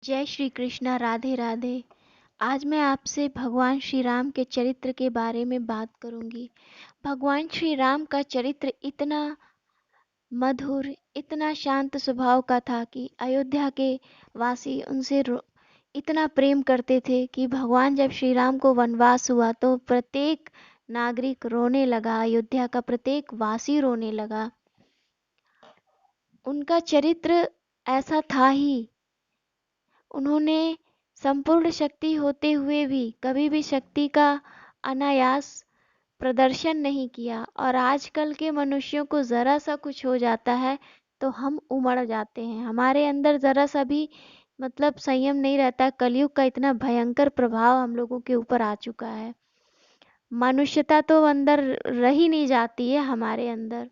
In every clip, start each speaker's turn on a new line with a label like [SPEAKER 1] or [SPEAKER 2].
[SPEAKER 1] जय श्री कृष्णा। राधे राधे। आज मैं आपसे भगवान श्री राम के चरित्र के बारे में बात करूंगी। भगवान श्री राम का चरित्र इतना मधुर, इतना शांत स्वभाव का था कि अयोध्या के वासी उनसे इतना प्रेम करते थे कि भगवान जब श्री राम को वनवास हुआ तो प्रत्येक नागरिक रोने लगा, अयोध्या का प्रत्येक वासी रोने लगा। उनका चरित्र ऐसा था ही। उन्होंने संपूर्ण शक्ति होते हुए भी कभी भी शक्ति का अनायास प्रदर्शन नहीं किया, और आजकल के मनुष्यों को ज़रा सा कुछ हो जाता है तो हम उमड़ जाते हैं। हमारे अंदर ज़रा सा भी संयम नहीं रहता। कलयुग का इतना भयंकर प्रभाव हम लोगों के ऊपर आ चुका है। मनुष्यता तो अंदर रह ही नहीं जाती है हमारे अंदर।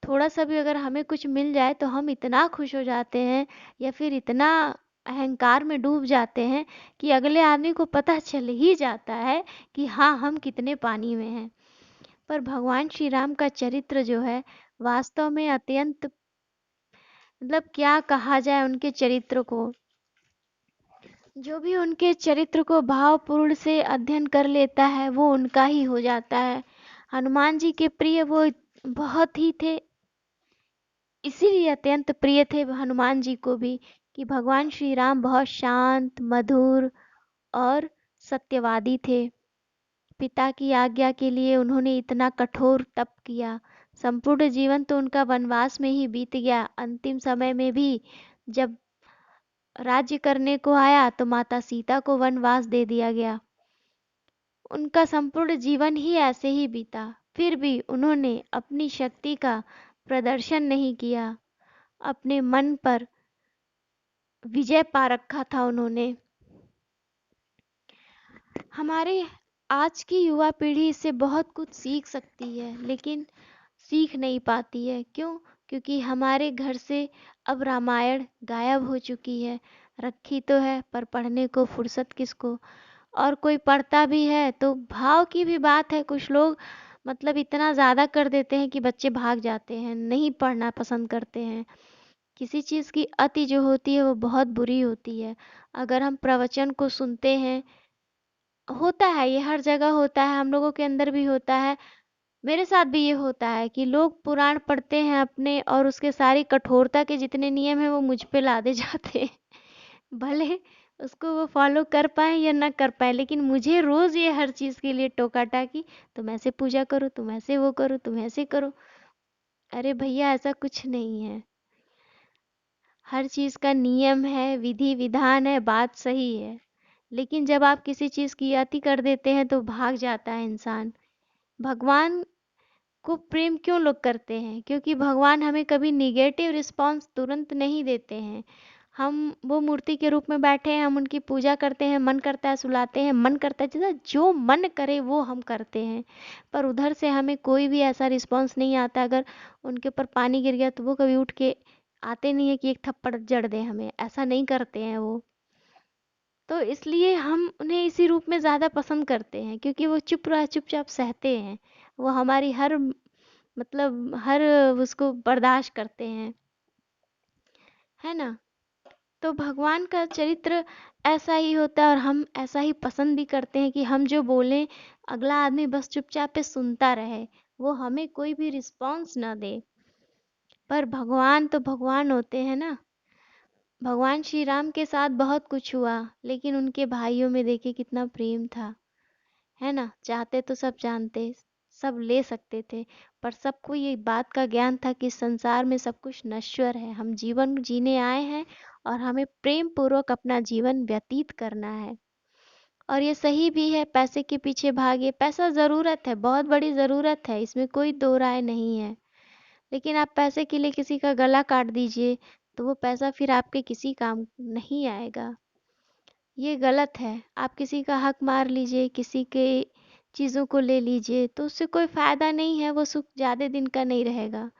[SPEAKER 1] थोड़ा सा भी अगर हमें कुछ मिल जाए तो हम इतना खुश हो जाते हैं, या फिर इतना अहंकार में डूब जाते हैं कि अगले आदमी को पता चल ही जाता है कि हाँ, हम कितने पानी में हैं। पर भगवान श्री राम का चरित्र जो है, वास्तव में अत्यंत क्या कहा जाए उनके चरित्र को। जो भी उनके चरित्र को भावपूर्ण से अध्ययन कर लेता है वो उनका ही हो जाता है। हनुमान जी के प्रिय वो बहुत ही थे, इसीलिए अत्यंत प्रिय थे हनुमान जी को भी, कि भगवान श्री राम बहुत शांत, मधुर और सत्यवादी थे। पिता की आज्ञा के लिए उन्होंने इतना कठोर तप किया। संपूर्ण जीवन तो उनका वनवास में ही बीत गया। अंतिम समय में भी जब राज्य करने को आया तो माता सीता को वनवास दे दिया गया। उनका संपूर्ण जीवन ही ऐसे ही बीता। फिर भी उन्होंने अपनी शक्ति का प्रदर्शन नहीं किया। अपने मन पर विजय पा रखा था उन्होंने। हमारे आज की युवा पीढ़ी इससे बहुत कुछ सीख सकती है, लेकिन सीख नहीं पाती है। क्यों? क्योंकि हमारे घर से अब रामायण गायब हो चुकी है। रखी तो है पर पढ़ने को फुर्सत किसको। और कोई पढ़ता भी है तो भाव की भी बात है। कुछ लोग इतना ज़्यादा कर देते हैं कि बच्चे भाग जाते हैं, नहीं पढ़ना पसंद करते हैं। किसी चीज़ की अति जो होती है वो बहुत बुरी होती है। अगर हम प्रवचन को सुनते हैं, होता है ये हर जगह होता है, हम लोगों के अंदर भी होता है। मेरे साथ भी ये होता है कि लोग पुराण पढ़ते हैं अपने, और उसके सारी कठोरता के जितने नियम हैं वो मुझ पे लादे जाते हैं। भले उसको वो फॉलो कर पाए या ना कर पाए, लेकिन मुझे रोज ये हर चीज के लिए टोका टाकी, तुम ऐसे पूजा करो, तुम ऐसे वो करो, तुम ऐसे करो। अरे भैया, ऐसा कुछ नहीं है। हर चीज का नियम है, विधि विधान है, बात सही है। लेकिन जब आप किसी चीज की अति कर देते हैं तो भाग जाता है इंसान। भगवान को प्रेम क्यों लोग करते हैं? क्योंकि भगवान हमें कभी निगेटिव रिस्पॉन्स तुरंत नहीं देते हैं। हम वो मूर्ति के रूप में बैठे हैं, हम उनकी पूजा करते हैं, मन करता है सुलाते हैं, मन करता है जैसा जो मन करे वो हम करते हैं। पर उधर से हमें कोई भी ऐसा रिस्पॉन्स नहीं आता। अगर उनके ऊपर पानी गिर गया तो वो कभी उठ के आते नहीं है कि एक थप्पड़ जड़ दे हमें, ऐसा नहीं करते हैं वो। तो इसलिए हम उन्हें इसी रूप में ज़्यादा पसंद करते हैं, क्योंकि वो चुपचाप सहते हैं। वो हमारी हर हर उसको बर्दाश्त करते हैं, है ना? तो भगवान का चरित्र ऐसा ही होता है, और हम ऐसा ही पसंद भी करते हैं कि हम जो बोलें अगला आदमी बस चुपचाप पे सुनता रहे, वो हमें कोई भी रिस्पॉन्स ना दे। पर भगवान तो भगवान होते हैं ना। भगवान श्री राम के साथ बहुत कुछ हुआ, लेकिन उनके भाइयों में देखिए कितना प्रेम था, है ना? चाहते तो सब जानते, सब ले सकते थे, पर सबको ये बात का ज्ञान था कि संसार में सब कुछ नश्वर है। हम जीवन जीने आए हैं और हमें प्रेम पूर्वक अपना जीवन व्यतीत करना है। और ये सही भी है। पैसे के पीछे भागे, पैसा ज़रूरत है, बहुत बड़ी ज़रूरत है, इसमें कोई दो राय नहीं है। लेकिन आप पैसे के लिए किसी का गला काट दीजिए तो वो पैसा फिर आपके किसी काम नहीं आएगा। ये गलत है। आप किसी का हक मार लीजिए, किसी के चीज़ों को ले लीजिए, तो उससे कोई फ़ायदा नहीं है, वो सुख ज़्यादा दिन का नहीं रहेगा।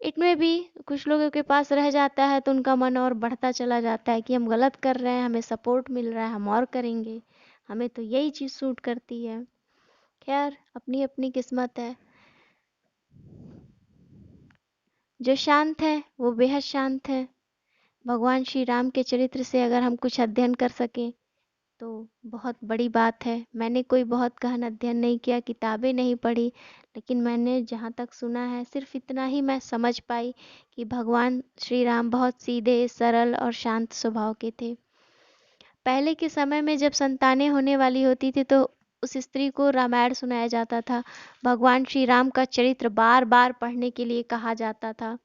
[SPEAKER 1] इनमें भी कुछ लोगों के पास रह जाता है तो उनका मन और बढ़ता चला जाता है कि हम गलत कर रहे हैं, हमें सपोर्ट मिल रहा है, हम और करेंगे, हमें तो यही चीज़ सूट करती है। खैर, अपनी अपनी किस्मत है। जो शांत है वो बेहद शांत है, भगवान श्री राम के चरित्र से अगर हम कुछ अध्ययन कर सकें तो बहुत बड़ी बात है। मैंने कोई बहुत गहन अध्ययन नहीं किया, किताबें नहीं पढ़ी, लेकिन मैंने जहाँ तक सुना है सिर्फ इतना ही मैं समझ पाई कि भगवान श्री राम बहुत सीधे, सरल और शांत स्वभाव के थे। पहले के समय में जब संतानें होने वाली होती थी तो उस स्त्री को रामायण सुनाया जाता था। भगवान श्री राम का चरित्र बार-बार पढ़ने के लिए कहा जाता था,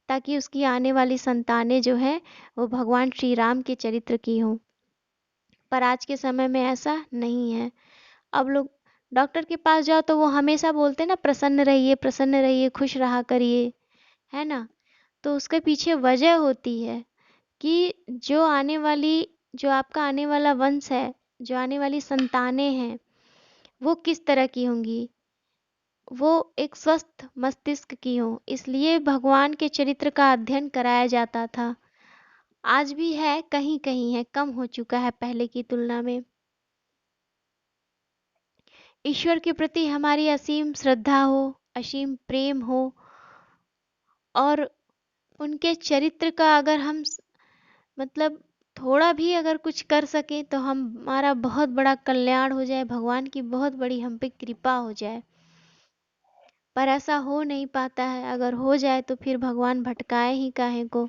[SPEAKER 1] ताकि उसकी आने वाली संतानें जो हैं, वो भगवान श्री राम के चरित्र की हों। पर आज के समय में ऐसा नहीं है। अब लोग डॉक्टर के पास जाओ तो वो हमेशा बोलते हैं ना, प्रसन्न रहिए, खुश रहा करिए, है ना? तो उसके पीछे वजह होती है कि जो आपका आने वाला वंश है, जो आने वाली संतानें हैं, वो किस तरह की होंगी, वो एक स्वस्थ मस्तिष्क की हों, इसलिए भगवान के चरित्र का अध्ययन कराया जाता था। आज भी है, कहीं-कहीं है, कम हो चुका है पहले की तुलना में। ईश्वर के प्रति हमारी असीम श्रद्धा हो, असीम प्रेम हो और उनके चरित्र का अगर हम मतलब थोड़ा भी अगर कुछ कर सकें तो हमारा बहुत बड़ा कल्याण हो जाए, भगवान की बहुत बड़ी हम पे कृपा हो जाए। पर ऐसा हो नहीं पाता है, अगर हो जाए तो फिर भगवान भटकाए ही काहे को।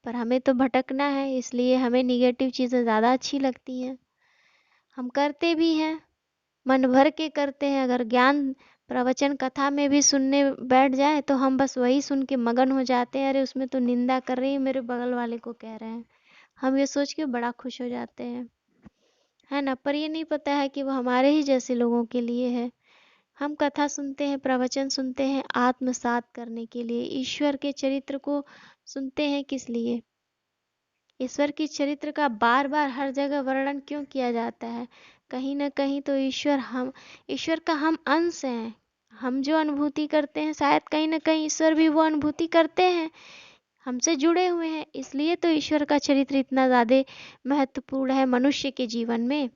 [SPEAKER 1] पर हमें तो भटकना है, इसलिए हमें निगेटिव चीज़ें ज़्यादा अच्छी लगती हैं। हम करते भी हैं, मन भर के करते हैं। अगर ज्ञान प्रवचन कथा में भी सुनने बैठ जाए तो हम बस वही सुन के मगन हो जाते हैं, अरे उसमें तो निंदा कर रही है, मेरे बगल वाले को कह रहे हैं। हम ये सोच के बड़ा खुश हो जाते हैं, है ना? पर ये नहीं पता है कि वो हमारे ही जैसे लोगों के लिए है। हम कथा सुनते हैं, प्रवचन सुनते हैं आत्मसात करने के लिए। ईश्वर के चरित्र को सुनते हैं किस लिए? ईश्वर के चरित्र का बार-बार हर जगह वर्णन क्यों किया जाता है? कहीं न कहीं तो ईश्वर का हम अंश हैं। हम जो अनुभूति करते हैं शायद कहीं न कहीं ईश्वर भी वो अनुभूति करते हैं, हमसे जुड़े हुए हैं। इसलिए तो ईश्वर का चरित्र इतना ज़्यादा महत्वपूर्ण है मनुष्य के जीवन में।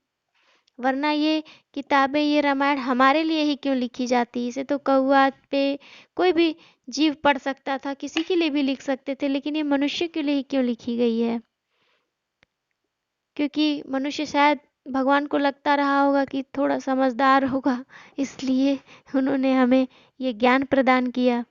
[SPEAKER 1] वरना ये किताबें, ये रामायण हमारे लिए ही क्यों लिखी जाती? इसे तो कौवा पे कोई भी जीव पढ़ सकता था, किसी के लिए भी लिख सकते थे, लेकिन ये मनुष्य के लिए ही क्यों लिखी गई है? क्योंकि मनुष्य शायद भगवान को लगता रहा होगा कि थोड़ा समझदार होगा, इसलिए उन्होंने हमें ये ज्ञान प्रदान किया।